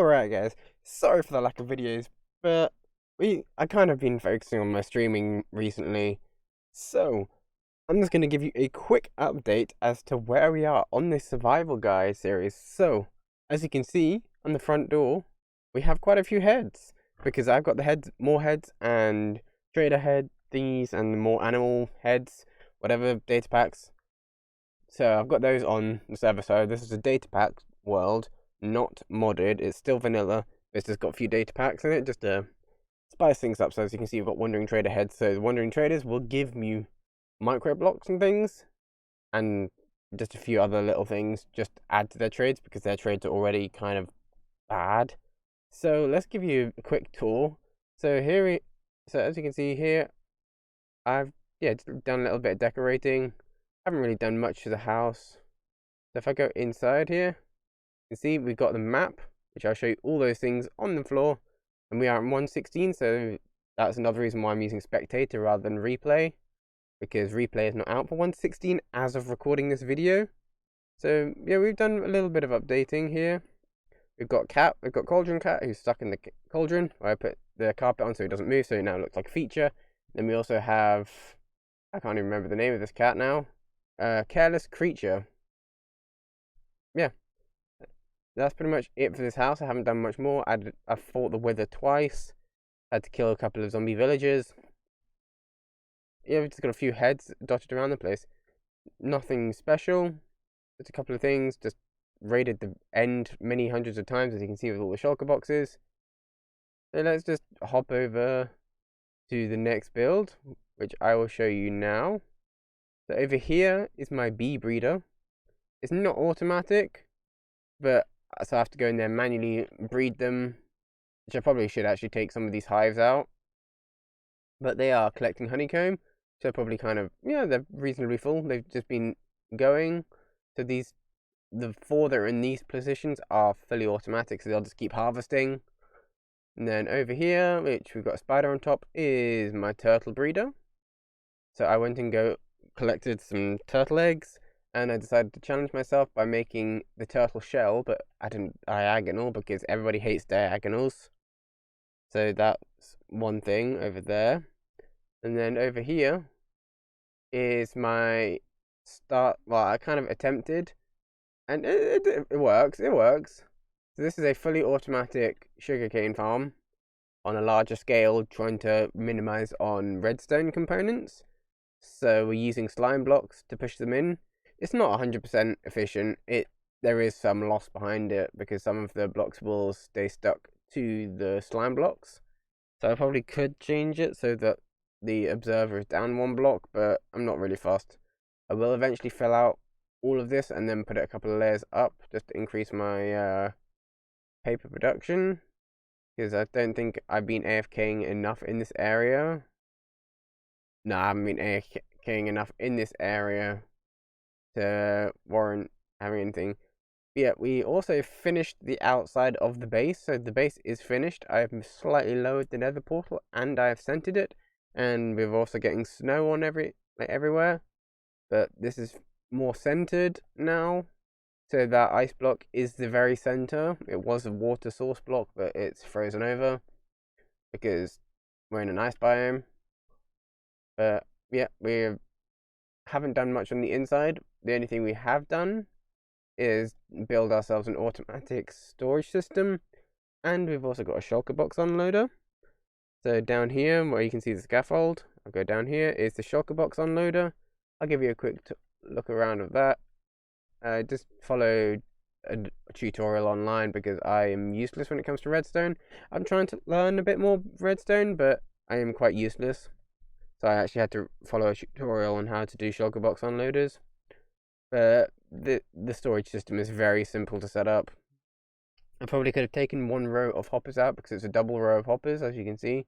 Alright guys, sorry for the lack of videos, but I kind of been focusing on my streaming recently, so I'm just going to give you a quick update as to where we are on this Survival Guide series. So, as you can see on the front door, we have quite a few heads, because I've got the heads, more heads, and trader head thingies, and more animal heads, whatever, data packs. So I've got those on the server, so this is a data pack world, not modded. It's still vanilla. It's just got a few data packs in it, just to spice things up. So as you can see, we've got Wandering Trader heads. So the Wandering Traders will give you micro blocks and things, and just a few other little things, just add to their trades, because their trades are already kind of bad. So let's give you a quick tour. So as you can see here, I've done a little bit of decorating. Haven't really done much to the house. So if I go inside here, you can see we've got the map, which I'll show you all those things on the floor, and we are at 116, so that's another reason why I'm using spectator rather than replay, because replay is not out for 116 as of recording this video. So yeah, we've done a little bit of updating here. We've got Cauldron Cat, who's stuck in the cauldron, where I put the carpet on so he doesn't move, so it now looks like a feature. Then we also have, I can't even remember the name of this cat now, Careless Creature. Yeah, that's pretty much it for this house. I haven't done much more. I've fought the Wither twice. Had to kill a couple of zombie villagers. Yeah, we've just got a few heads dotted around the place. Nothing special. Just a couple of things. Just raided the end many hundreds of times, as you can see with all the shulker boxes. So let's just hop over to the next build, which I will show you now. So over here is my bee breeder. It's not automatic, but so I have to go in there and manually breed them, which I probably should actually take some of these hives out. But they are collecting honeycomb, so probably kind of, yeah, they're reasonably full. They've just been going. So the 4 that are in these positions are fully automatic, so they'll just keep harvesting. And then over here, which we've got a spider on top, is my turtle breeder. So I went and collected some turtle eggs, and I decided to challenge myself by making the turtle shell, but at a diagonal, because everybody hates diagonals. So that's one thing over there. And then over here is my start. Well, I kind of attempted, and it works. It works. So this is a fully automatic sugarcane farm on a larger scale, trying to minimize on redstone components. So we're using slime blocks to push them in. It's not 100% efficient. There is some loss behind it, because some of the blocks will stay stuck to the slime blocks. So I probably could change it so that the observer is down 1 block, but I'm not really fast. I will eventually fill out all of this and then put it a couple of layers up, just to increase my paper production, because I don't think I've been AFKing enough in this area. No, I haven't been AFKing enough in this area to warrant having anything. But yeah, we also finished the outside of the base, so the base is finished. I have slightly lowered the nether portal, and I have centered it, and we're also getting snow on everywhere. But this is more centered now. So that ice block is the very center. It was a water source block, but it's frozen over because we're in an ice biome. But yeah, we haven't done much on the inside. The only thing we have done is build ourselves an automatic storage system, and we've also got a shulker box unloader. So down here, where you can see the scaffold, I'll go down here, is the shulker box unloader. I'll give you a quick look around of that. Just follow a tutorial online, because I am useless when it comes to redstone. I'm trying to learn a bit more redstone, but I am quite useless. So I actually had to follow a tutorial on how to do shulker box unloaders. But the storage system is very simple to set up. I probably could have taken 1 row of hoppers out, because it's a double row of hoppers, as you can see.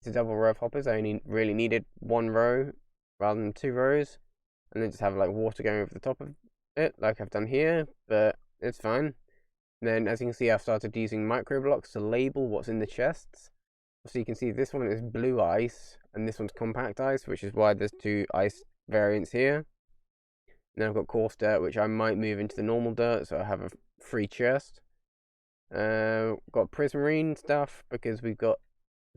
It's a double row of hoppers. I only really needed 1 row rather than 2 rows. And then just have like water going over the top of it, like I've done here, but it's fine. And then, as you can see, I've started using micro blocks to label what's in the chests. So you can see this one is blue ice, and this one's compact ice, which is why there's 2 ice variants here. And then I've got coarse dirt, which I might move into the normal dirt, so I have a free chest. Got prismarine stuff because we've got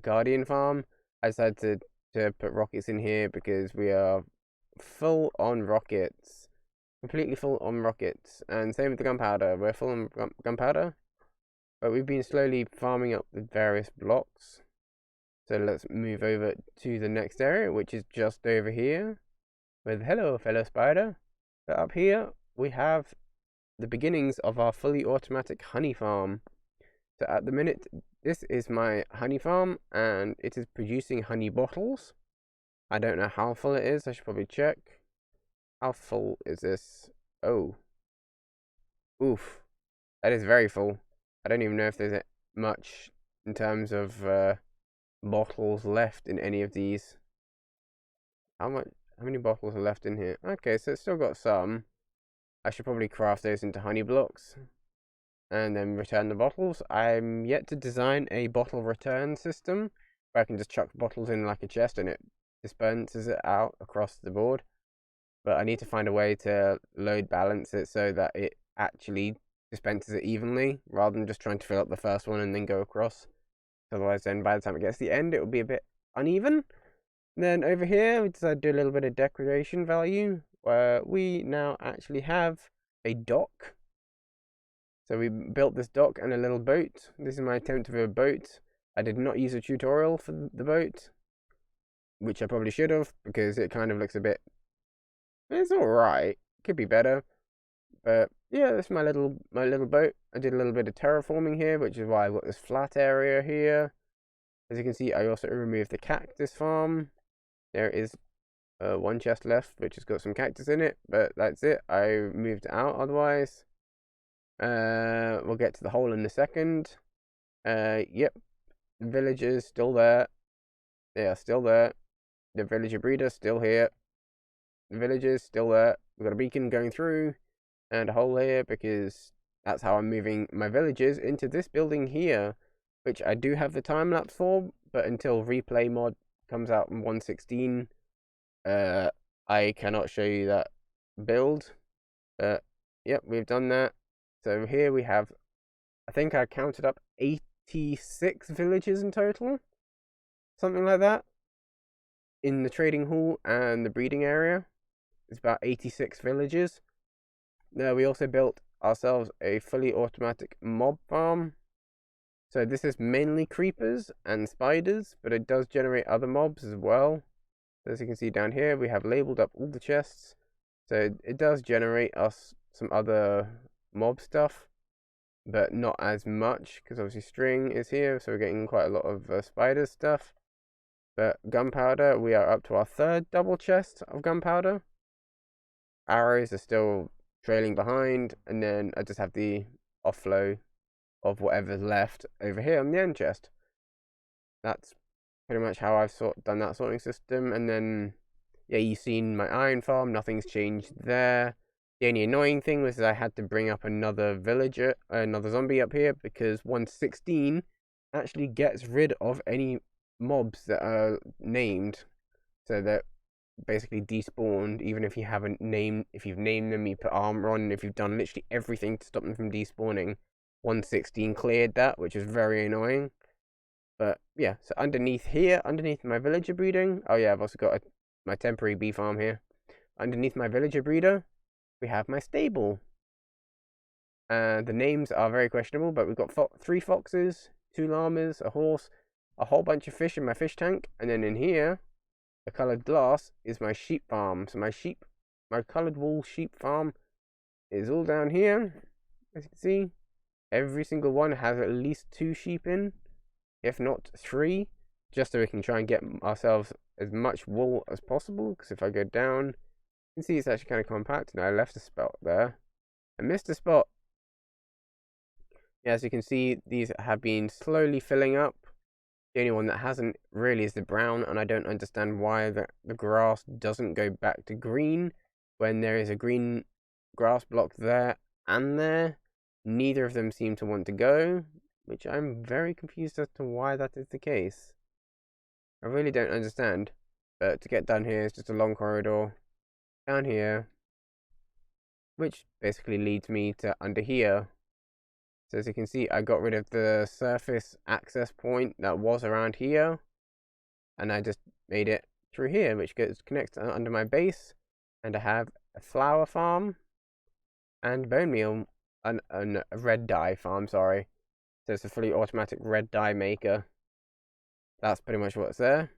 Guardian farm. I decided to put rockets in here because we are full on rockets. Completely full on rockets. And same with the gunpowder. We're full on gunpowder. But we've been slowly farming up the various blocks. So let's move over to the next area, which is just over here. With hello, fellow spider. But up here, we have the beginnings of our fully automatic honey farm. So at the minute, this is my honey farm, and it is producing honey bottles. I don't know how full it is. I should probably check. How full is this? Oh. Oof. That is very full. I don't even know if there's much in terms of bottles left in any of these. How many bottles are left in here? Okay, so it's still got some. I should probably craft those into honey blocks and then return the bottles. I'm yet to design a bottle return system where I can just chuck bottles in like a chest and it dispenses it out across the board. But I need to find a way to load balance it so that it actually dispenses it evenly rather than just trying to fill up the first one and then go across. Otherwise, then by the time it gets to the end, it will be a bit uneven. And then over here, we decided to do a little bit of decoration value, where we now actually have a dock. So we built this dock and a little boat. This is my attempt of a boat. I did not use a tutorial for the boat, which I probably should have, because it kind of looks a bit... It's alright. Could be better. But yeah, that's my little boat. I did a little bit of terraforming here, which is why I've got this flat area here. As you can see, I also removed the cactus farm. There is one chest left, which has got some cactus in it, but that's it. I moved it out otherwise. We'll get to the hole in a second. Yep, the villagers still there. They are still there. The villager breeder still here. The villagers still there. We've got a beacon going through and a hole here because that's how I'm moving my villagers into this building here, which I do have the time lapse for, but until replay mod comes out in 1.16, I cannot show you that build. Yep, we've done that. So here we have, I think I counted up 86 villages in total, something like that. In the trading hall and the breeding area, it's about 86 villages. Now we also built ourselves a fully automatic mob farm. So this is mainly creepers and spiders, but it does generate other mobs as well. As you can see down here, we have labeled up all the chests. So it does generate us some other mob stuff, but not as much, because obviously string is here, so we're getting quite a lot of spider stuff. But gunpowder, we are up to our third double chest of gunpowder. Arrows are still trailing behind, and then I just have the offload of whatever's left over here on the end chest. That's pretty much how I've done that sorting system. And then, yeah, you've seen my iron farm, nothing's changed there. The only annoying thing was that I had to bring up another villager, another zombie up here, because 1.16 actually gets rid of any mobs that are named, so that basically despawned, even if you haven't named, if you've named them, you put armor on, and if you've done literally everything to stop them from despawning. 1.16 cleared that, which is very annoying. But yeah, so underneath here, underneath my villager breeding, oh yeah, I've also got my temporary bee farm here. Underneath my villager breeder, we have my stable. The names are very questionable, but we've got 3 foxes, 2 llamas, a horse, a whole bunch of fish in my fish tank, and then in here, the coloured glass is my sheep farm. So my coloured wool sheep farm is all down here. As you can see, every single one has at least 2 sheep in, if not 3, just so we can try and get ourselves as much wool as possible. Because if I go down, you can see it's actually kind of compact. And I left a spot there. I missed a spot. Yeah, as you can see, these have been slowly filling up. The only one that hasn't really is the brown, and I don't understand why the grass doesn't go back to green when there is a green grass block there and there. Neither of them seem to want to go, which I'm very confused as to why that is the case. I really don't understand. But to get down here is just a long corridor down here, which basically leads me to under here. So as you can see, I got rid of the surface access point that was around here, and I just made it through here, which connects under my base, and I have a flower farm and bone meal and a red dye farm, sorry. So it's a fully automatic red dye maker. That's pretty much what's there.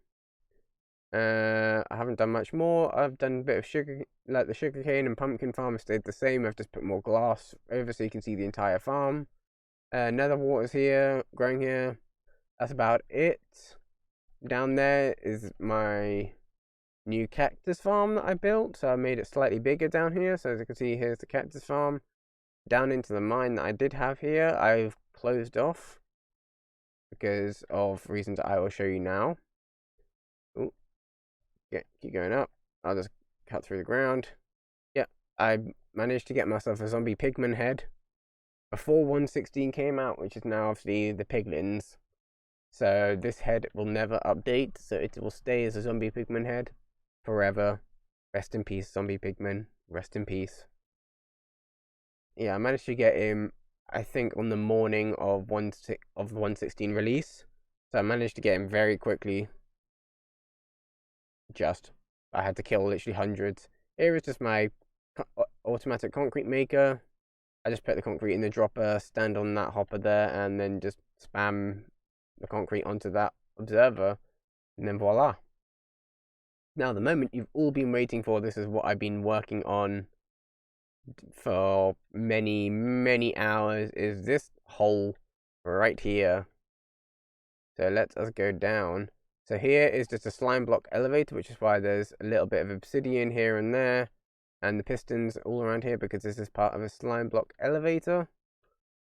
I haven't done much more. I've done a bit of sugar, like the sugarcane and pumpkin farm stayed the same. I've just put more glass over so you can see the entire farm. Nether water's here, growing here. That's about it. Down there is my new cactus farm that I built. So I made it slightly bigger down here. So as you can see, here's the cactus farm. Down into the mine that I did have here, I've closed off because of reasons I will show you now. Ooh. Keep going up. I'll just cut through the ground. Yeah, I managed to get myself a zombie pigman head before 1.16 came out, which is now obviously the piglins. So this head will never update, so it will stay as a zombie pigman head forever. Rest in peace, zombie pigman. Rest in peace. Yeah, I managed to get him, I think, on the morning of the 1.16 release. So I managed to get him very quickly. I had to kill literally hundreds. Here is just my automatic concrete maker. I just put the concrete in the dropper, stand on that hopper there, and then just spam the concrete onto that observer, and then voila. Now, the moment you've all been waiting for, this is what I've been working on for many, many hours, is this hole right here. So let us go down. So here is just a slime block elevator, which is why there's a little bit of obsidian here and there, and the pistons all around here, because this is part of a slime block elevator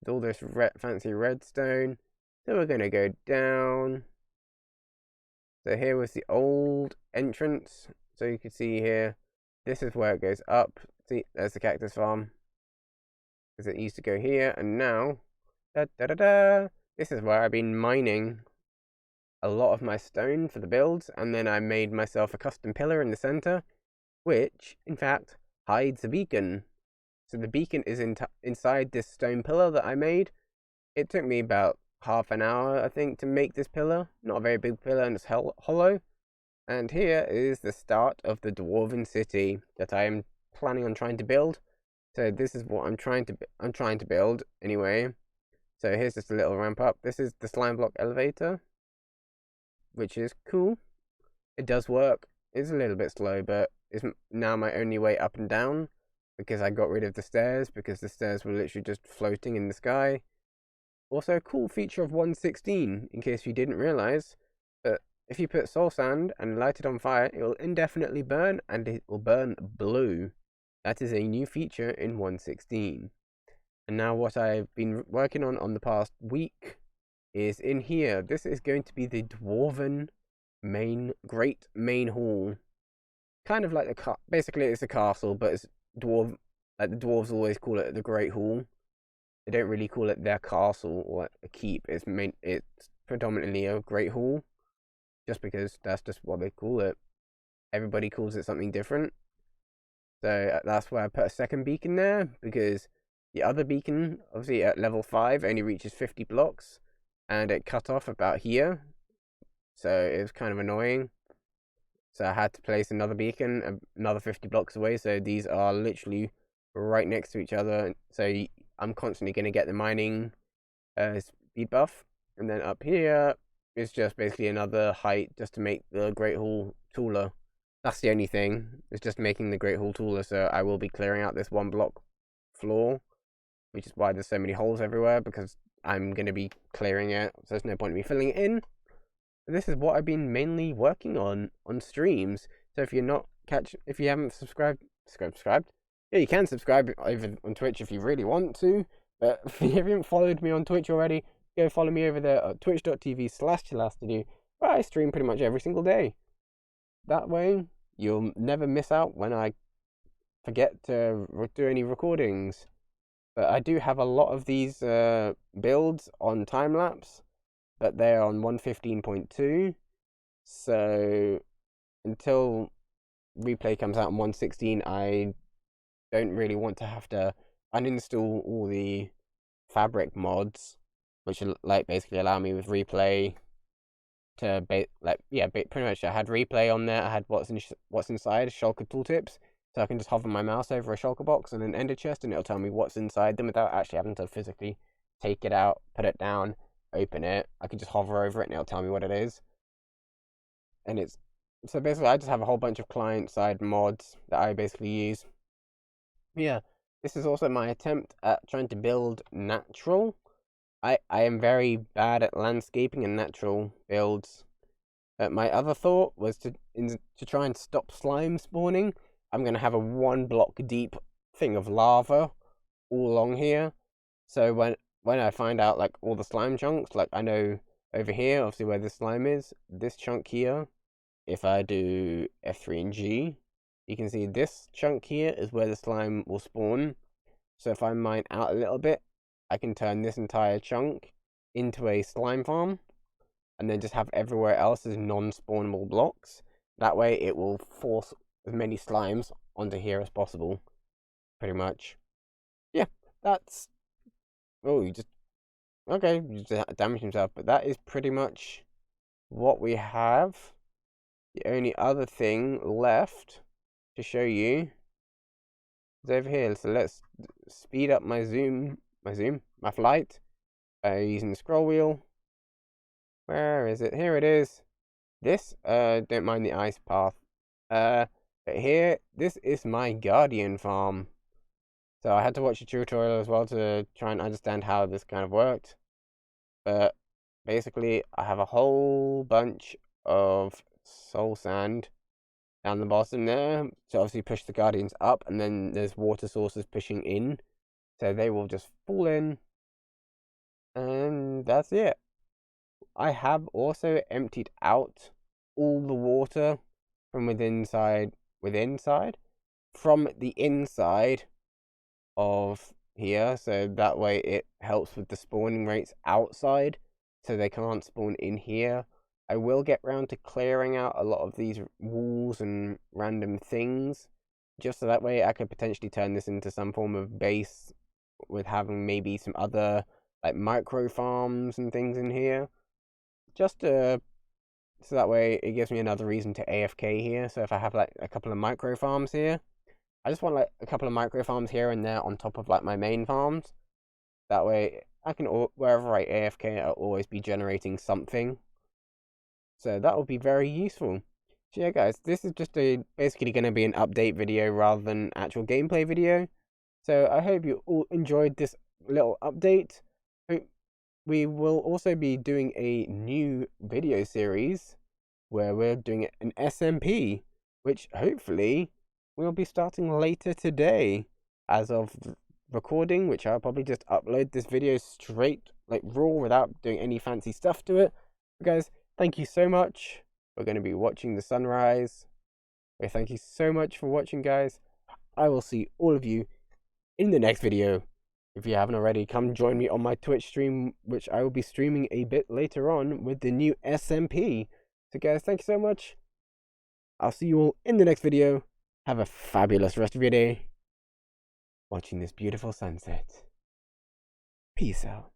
with all this fancy redstone. So we're going to go down. So here was the old entrance. So you can see here, this is where it goes up. See, there's the cactus farm, because it used to go here, and now, this is where I've been mining a lot of my stone for the builds, and then I made myself a custom pillar in the center, which, in fact, hides a beacon. So the beacon is inside this stone pillar that I made. It took me about half an hour, I think, to make this pillar. Not a very big pillar, and it's hollow. And here is the start of the Dwarven city that I am planning on trying to build. So this is what I'm trying to build anyway. So here's just a little ramp up. This is the slime block elevator, which is cool. It does work. It's a little bit slow, but it's now my only way up and down, because I got rid of the stairs, because the stairs were literally just floating in the sky. Also, a cool feature of 1.16, in case you didn't realize, that if you put soul sand and light it on fire, it will indefinitely burn, and it will burn blue. That is a new feature in 1.16. And now what I've been working on the past week is in here. This is going to be the Dwarven great main hall. Kind of like basically it's a castle, but it's like the dwarves always call it the Great Hall. They don't really call it their castle or a keep. It's predominantly a Great Hall, just because that's just what they call it. Everybody calls it something different. So that's why I put a second beacon there, because the other beacon, obviously at level 5, only reaches 50 blocks, and it cut off about here. So it was kind of annoying. So I had to place another beacon another 50 blocks away. So these are literally right next to each other. So I'm constantly going to get the mining speed buff. And then up here is just basically another height just to make the Great Hall taller. That's the only thing. It's just making the Great Hall taller. So I will be clearing out this 1 block floor, which is why there's so many holes everywhere, because I'm going to be clearing it. So there's no point in me filling it in. This is what I've been mainly working on streams. So if you haven't subscribed, yeah, you can subscribe over on Twitch if you really want to. But if you haven't followed me on Twitch already, go follow me over there at twitch.tv/chillastadu, where I stream pretty much every single day. That way, you'll never miss out when I forget to do any recordings. But I do have a lot of these builds on time-lapse, but they're on 1.15.2, so until replay comes out on 1.16, I don't really want to have to uninstall all the fabric mods, which like basically allow me with replay to pretty much I had replay on there. I had what's inside shulker tooltips, so I can just hover my mouse over a shulker box and an ender chest, and it'll tell me what's inside them without actually having to physically take it out, put it down, open it. I can just hover over it and it'll tell me what it is. And it's so basically I just have a whole bunch of client side mods that I basically use. Yeah, this is also my attempt at trying to build natural. I am very bad at landscaping and natural builds. My other thought was to try and stop slime spawning. I'm gonna have a 1 block deep thing of lava all along here. So when I find out like all the slime chunks, like I know over here, obviously where the slime is, this chunk here. If I do F3 and G, you can see this chunk here is where the slime will spawn. So if I mine out a little bit, I can turn this entire chunk into a slime farm, and then just have everywhere else as non-spawnable blocks. That way it will force as many slimes onto here as possible, pretty much. Yeah, that's... Oh, you just damaged himself, but that is pretty much what we have. The only other thing left to show you is over here. So let's speed up my flight using the scroll wheel. Where is it? Here it is. This, don't mind the ice path. But here, this is my guardian farm. So I had to watch a tutorial as well to try and understand how this kind of worked. But basically, I have a whole bunch of soul sand down the bottom there. So obviously push the guardians up, and then there's water sources pushing in. So they will just fall in. And that's it. I have also emptied out all the water from from the inside of here, so that way it helps with the spawning rates outside, so they can't spawn in here. I will get round to clearing out a lot of these walls and random things, just so that way I could potentially turn this into some form of base with having maybe some other like micro farms and things in here, just to so that way it gives me another reason to AFK here. So if I have like a couple of micro farms here, I just want like a couple of micro farms here and there on top of like my main farms. That way I can, wherever I AFK, I'll always be generating something. So that will be very useful. So yeah guys, this is just basically going to be an update video rather than actual gameplay video. So I hope you all enjoyed this little update. We will also be doing a new video series where we're doing an SMP, which hopefully we'll be starting later today. As of recording, which I'll probably just upload this video straight, like raw, without doing any fancy stuff to it. But guys, thank you so much. We're going to be watching the sunrise. Thank you so much for watching, guys. I will see all of you in the next video. If you haven't already, come join me on my Twitch stream, which I will be streaming a bit later on with the new SMP. So guys, thank you so much. I'll see you all in the next video. Have a fabulous rest of your day watching this beautiful sunset. Peace out.